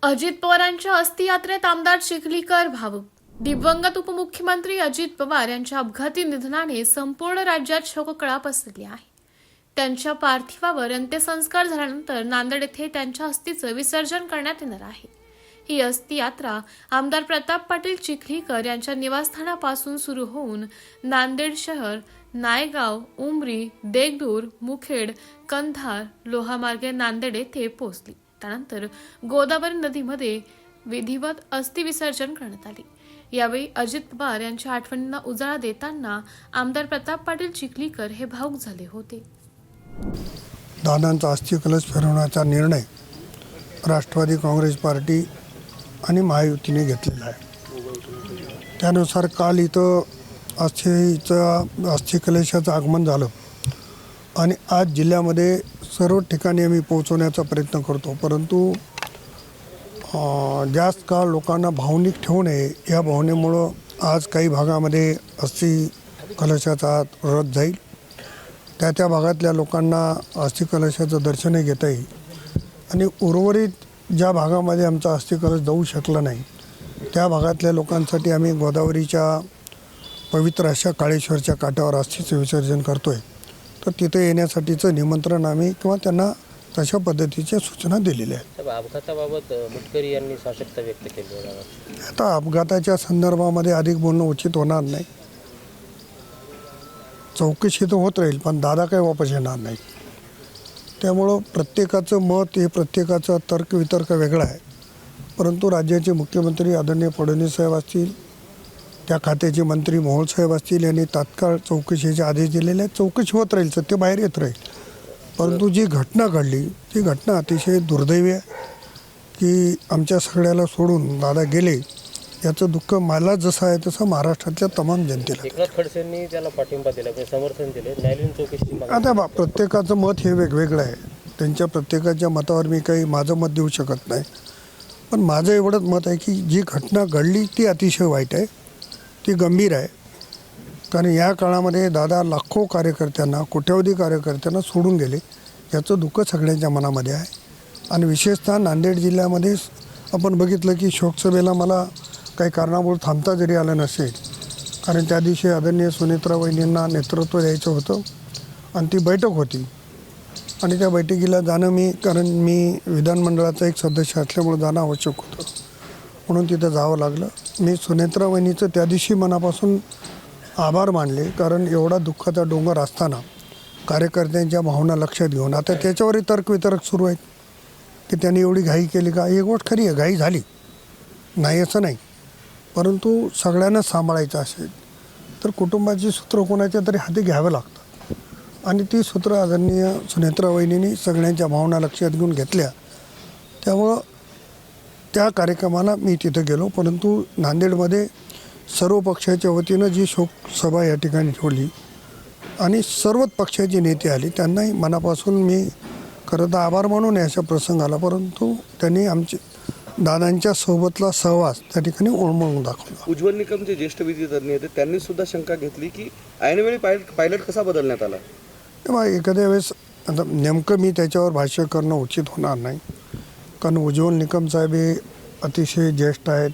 अजित पवारांच्या अस्थि यात्रेत आमदार चिखलीकर भावुक. दिवंगत उपमुख्यमंत्री अजित पवार यांच्या अपघाती निधनाने संपूर्ण राज्यात शोककळा पसरली आहे. त्यांच्या पार्थिवावर अंत्यसंस्कार झाल्यानंतर नांदेड येथे त्यांच्या अस्थीचं विसर्जन करण्यात येणार आहे. ही अस्थि यात्रा आमदार प्रताप पाटील चिखलीकर यांच्या निवासस्थानापासून सुरू होऊन नांदेड शहर, नायगाव, उमरी, देगलूर, मुखेड, कंधार, लोहामार्गे नांदेड येथे पोहोचली. त्यानंतर गोदावरी नदीमध्ये विधिवत अस्थि विसर्जन करण्यात आले. यावेळी अजित पवार यांच्या आठवणींना उजाळा देताना आमदार प्रताप पाटील चिखलीकर हे भावुक झाले होते. दादांचा अस्थि कलश फिरवण्याचा निर्णय राष्ट्रवादी काँग्रेस पार्टी आणि महायुतीने घेतलेला आहे. त्यानुसार काल इथं अस्थि कलशाचं आगमन झालं आणि आज जिल्ह्यामध्ये सर्व ठिकाणी आम्ही पोहोचवण्याचा प्रयत्न करतो. परंतु जास्त काळ लोकांना भावनिक ठेवू नये या भावनेमुळं आज काही भागामध्ये अस्थि कलशाचा रथ जाईल. त्या भागातल्या लोकांना अस्थि कलशाचं दर्शनही घेता येईल आणि उर्वरित ज्या भागामध्ये आमचा अस्थि कलश जाऊ शकला नाही त्या भागातल्या लोकांसाठी आम्ही गोदावरीच्या पवित्र अशा काळेश्वरच्या काठावर अस्थीचं विसर्जन करतो आहे. तर तिथे येण्यासाठीचं निमंत्रण आम्ही किंवा त्यांना तशा पद्धतीच्या सूचना दिलेल्या आहेत. अपघाताबाबत मुटकरी यांनी साशक्ता व्यक्त केली आहे. आता अपघाताच्या संदर्भामध्ये अधिक बोलणं उचित होणार नाही. चौकशी तर होत राहील पण दादा काही वापस येणार नाही. त्यामुळं प्रत्येकाचं मत हे प्रत्येकाचा तर्कवितर्क वेगळा आहे. परंतु राज्याचे मुख्यमंत्री आदरणीय फडणवीस साहेब असतील, त्या खात्याचे मंत्री मोहोळ साहेब असतील यांनी तात्काळ चौकशीचे आदेश दिलेले आहेत. चौकशी होत राहील, सत्य बाहेर येत राहील. परंतु जी घटना घडली ती घटना अतिशय दुर्दैवी आहे की आमच्या सगळ्याला सोडून दादा गेले याचं दुःख मला जसं आहे तसं महाराष्ट्रातल्या तमाम जनतेला. एकनाथ खडसेंनी त्याला पाठिंबा दिला, समर्थन दिले. न्यायालयीन चौकशी आता प्रत्येकाचं मत हे वेगवेगळं आहे. त्यांच्या प्रत्येकाच्या मतावर मी काही माझं मत देऊ शकत नाही. पण माझं एवढंच मत आहे की जी घटना घडली ती अतिशय वाईट आहे, ती गंभीर आहे. कारण या काळामध्ये दादा लाखो कार्यकर्त्यांना, कोट्यावधी कार्यकर्त्यांना सोडून गेले याचं दुःख सगळ्यांच्या मनामध्ये आहे. आणि विशेषतः नांदेड जिल्ह्यामध्ये आपण बघितलं की शोकसभेला मला काही कारणामुळे थांबता जरी आलं नसेल, कारण त्या दिवशी आदरणीय सुनेत्रा वहिनींना नेतृत्व द्यायचं होतं आणि ती बैठक होती आणि त्या बैठकीला जाणं कारण मी विधानमंडळाचा एक सदस्य असल्यामुळे जाणं आवश्यक होतं म्हणून तिथं जावं लागलं. मी सुनेत्रा वहिनीचं त्या दिवशी मनापासून आभार मानले, कारण एवढा दुःखाचा डोंगर असताना कार्यकर्त्यांच्या भावना लक्षात घेऊन आता त्याच्यावरही तर्कवितर्क सुरू आहेत की त्यांनी एवढी घाई केली का. एक गोष्ट खरी आहे, घाई झाली नाही असं नाही, परंतु सगळ्यांना सांभाळायचं असेल तर कुटुंबाची सूत्र कोणाच्या तरी हाती घ्यावं लागतात आणि ती सूत्र आदरणीय सुनेत्रा वहिनींनी सगळ्यांच्या भावना लक्षात घेऊन घेतल्या. त्यामुळं त्या कार्यक्रमाला मी तिथं गेलो. परंतु नांदेडमध्ये सर्व पक्षाच्या वतीनं जी शोकसभा या ठिकाणी ठेवली आणि सर्वच पक्षाचे नेते आले, त्यांनाही मनापासून मी खरं तर आभार मानून अशा प्रसंगाला. परंतु त्यांनी आमचे दादांच्या सोबतला सहवास त्या ठिकाणी ओळमळून दाखवला. उज्ज्वल निकमचे ज्येष्ठ विधितज्ञ होते, त्यांनी सुद्धा शंका घेतली की ऐनवेळी पायलट कसा बदलण्यात आला. तेव्हा एखाद्या वेळेस आता नेमकं मी त्याच्यावर भाष्य करणं उचित होणार नाही, कारण उज्ज्वल निकम साहेब हे अतिशय ज्येष्ठ आहेत.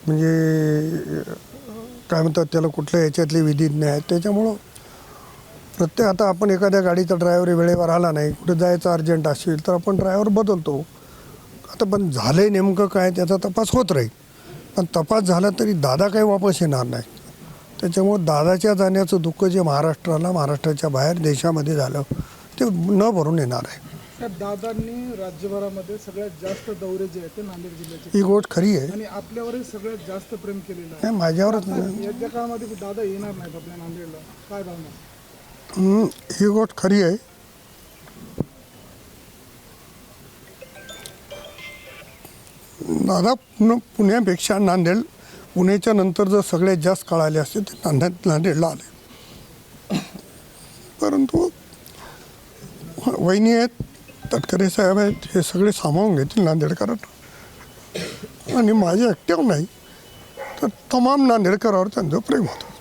म्हणजे काय म्हणतात त्याला, कुठल्या याच्यातले विधिज्ञ आहेत. त्याच्यामुळं आता आपण एखाद्या गाडीचा ड्रायव्हर वेळेवर आला नाही, कुठे जायचं अर्जंट असेल तर आपण ड्रायव्हर बदलतो. आता पण झालं आहे नेमकं काय त्याचा तपास होत राहील. पण तपास झाला तरी दादा काही वापस येणार नाही. त्याच्यामुळं दादाच्या जाण्याचं दुःख जे महाराष्ट्राच्या बाहेर देशामध्ये झालं ते न भरून येणार आहे. दादांनी राज्यभरामध्ये सगळ्यात जास्त दौरे जे आहेत ते नांदेड जिल्ह्याचे, ही गोष्ट खरी आहे आणि आपल्यावरही सगळ्यात जास्त प्रेम केलेलं आहे. नाही, माझ्यावरच या काळामध्ये दादा येणार नाहीत आपल्या नांदेडला, काय भावना. ही गोष्ट खरी आहे. दादा पुण्यापेक्षा पुण्याच्या नंतर जर सगळ्यात जास्त काळ आले असते ते नांदेडला आले. परंतु वहिनी आहेत, तटकरे साहेब आहेत, हे सगळे सामावून घेतील नांदेडकरांना आणि माझ्या एकट्यावर नाही तर तमाम नांदेडकरांवर त्यांचं प्रेम होतं.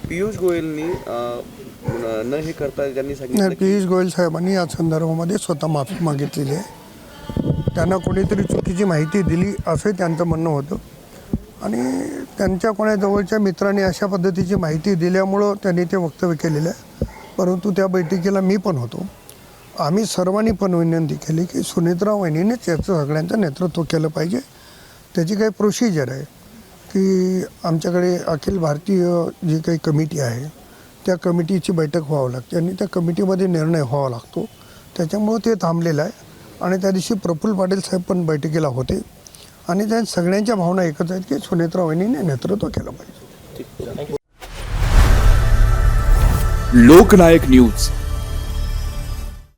पीयूष गोयलनी न हे करता त्यांनी नाही, सांगितलं की पियुष गोयल साहेबांनी या संदर्भामध्ये स्वतः माफी मागितलेली आहे. त्यांना कोणीतरी चुकीची माहिती दिली असं त्यांचं म्हणणं होतं आणि त्यांच्या कोणा जवळच्या मित्रांनी अशा पद्धतीची माहिती दिल्यामुळं त्यांनी ते वक्तव्य केलेलं आहे. परंतु त्या बैठकीला मी पण होतो. आम्ही सर्वांनी पण विनंती केली की सुनेत्रा वहिनीनेच याचं सगळ्यांचं नेतृत्व केलं पाहिजे. त्याची काही प्रोसिजर आहे की आमच्याकडे अखिल भारतीय जी काही कमिटी आहे त्या कमिटीची बैठक व्हावं लागते आणि त्या कमिटीमध्ये निर्णय व्हावा लागतो. त्याच्यामुळं ते थांबलेलं आहे आणि त्या दिवशी प्रफुल्ल पाटील साहेब पण बैठकीला होते आणि त्या सगळ्यांच्या भावना एकच आहेत की सुनेत्रा वहिनीने नेतृत्व केलं पाहिजे. लोकनायक न्यूज